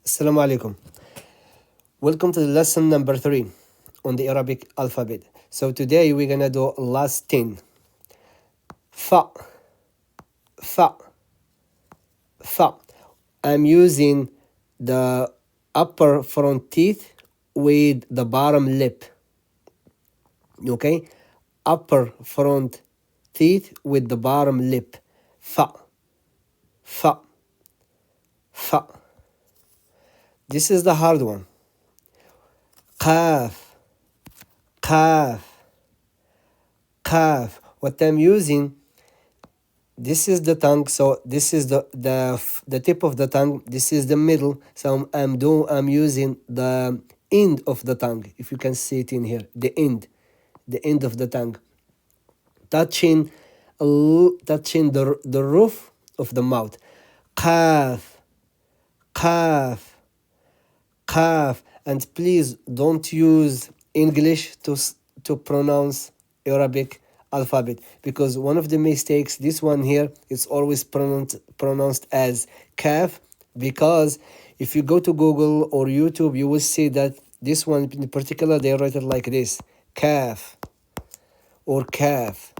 Assalamu alaikum. Welcome to the lesson number 3 on the Arabic alphabet. So today we're gonna do last 10. Fa, fa, fa. I'm using the upper front teeth with the bottom lip. Okay? Upper front teeth with the bottom lip. Fa, fa, fa. This is the hard one. Qaf, qaf, qaf. What I'm using, this is the tongue, so this is the tip of the tongue, this is the middle, so I'm using the end of the tongue, if you can see it in here, the end of the tongue, touching the roof of the mouth. Qaf, qaf, qaf. And please don't use English to pronounce Arabic alphabet, because one of the mistakes, this one here, it's always pronounced as kaf, because if you go to Google or YouTube, you will see that this one in particular, they write it like this, kaf or kaf.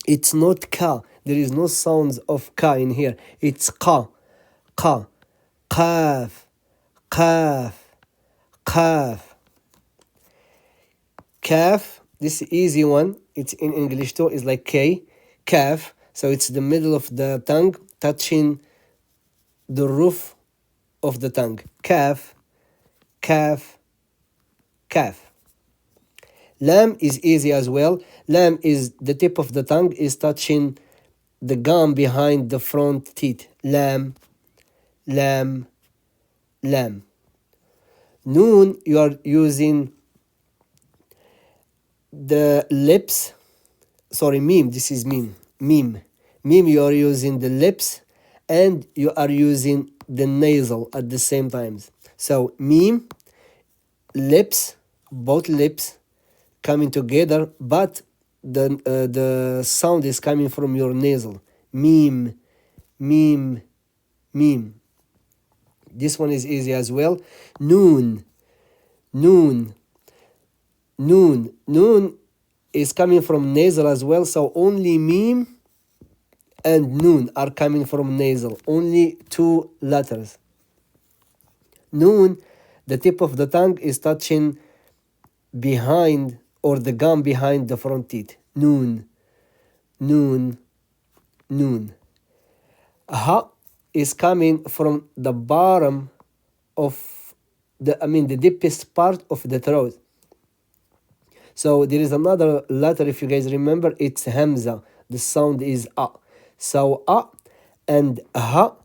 It's not ka. There is no sounds of ka in here. It's ka, ka, kaf, kaf, kaf. Kaf, this easy one, it's in English too, is like K, kaf. So it's the middle of the tongue touching the roof of the tongue. Kaf, kaf, kaf. Lam is easy as well. Lam is the tip of the tongue is touching the gum behind the front teeth. Lam, lam, lam. Noon, you are using the lips, sorry, meme, this is meme, you are using the lips and you are using the nasal at the same time. So meme, lips, both lips coming together, but the sound is coming from your nasal. Meme, meme, meme. This one is easy as well. Noon, noon, noon. Noon is coming from nasal as well, so only meme and noon are coming from nasal, only two letters. Noon, the tip of the tongue is touching behind, or the gum behind the front teeth. Noon, noon, noon. Ha is coming from the bottom of the deepest part of the throat. So there is another letter, if you guys remember, it's Hamza. The sound is A. So A and Ha,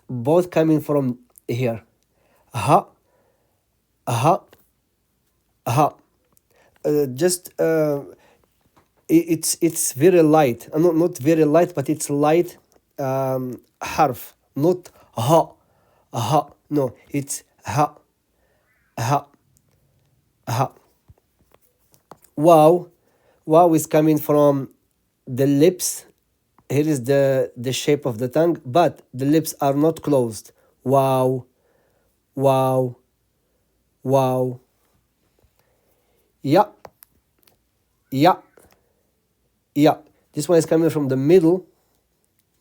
both coming from here. Ha, Ha, Ha. It's very light. Not very light, but it's light harf. Not Ha, Ha. No, it's Ha, Ha, Ha. Wow. Wow is coming from the lips. Here is the shape of the tongue, but the lips are not closed. Wow, wow, wow. Yeah, yeah, yeah. This one is coming from the middle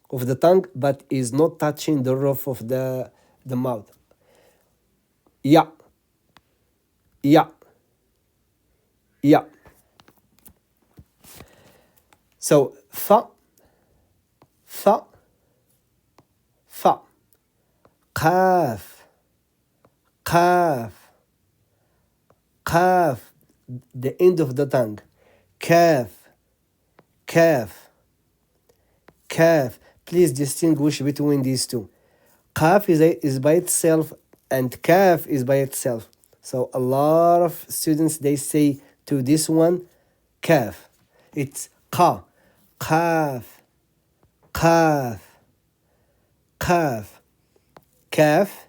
of the tongue, but is not touching the roof of the mouth. Yeah, yeah, yeah. So fa, fa, fa. Qaf, qaf, qaf. The end of the tongue. Kaf, kaf, kaf. Please distinguish between these two. Qaf is by itself and kaf is by itself. So a lot of students, they say to this one, kaf. It's qa, qaf, qaf, qaf, kaf,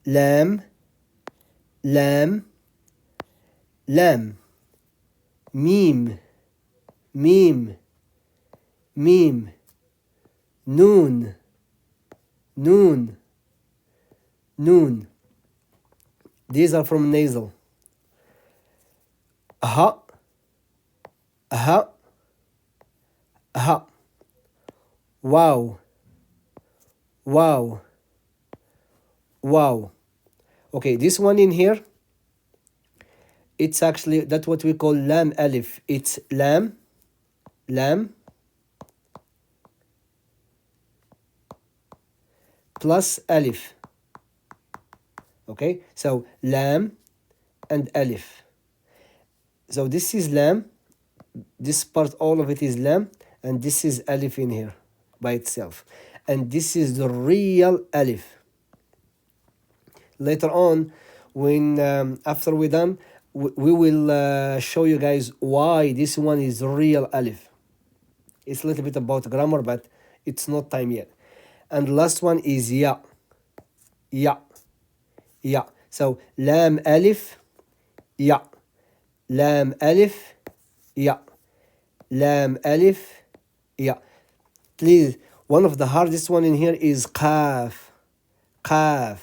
lam, lam, lam, meme, meme, meme, noon, noon, noon. These are from nasal. Ha, ha, ha. Wow, wow, wow. Okay, this one in here, it's actually, that's what we call lam alif. It's lam, lam, plus alif. Okay, so lam and alif. So this is lam, this part, all of it is lam, and this is alif in here by itself. And this is the real alif. Later on, when after we're done, we will show you guys why this one is real alif. It's a little bit about grammar, but it's not time yet. And the last one is ya. Ya. Ya. So lam alif, ya. Lam alif, ya. Lam alif, ya. Please, one of the hardest one in here is qaf. Qaf.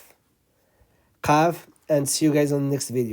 Qaf. And see you guys on the next video.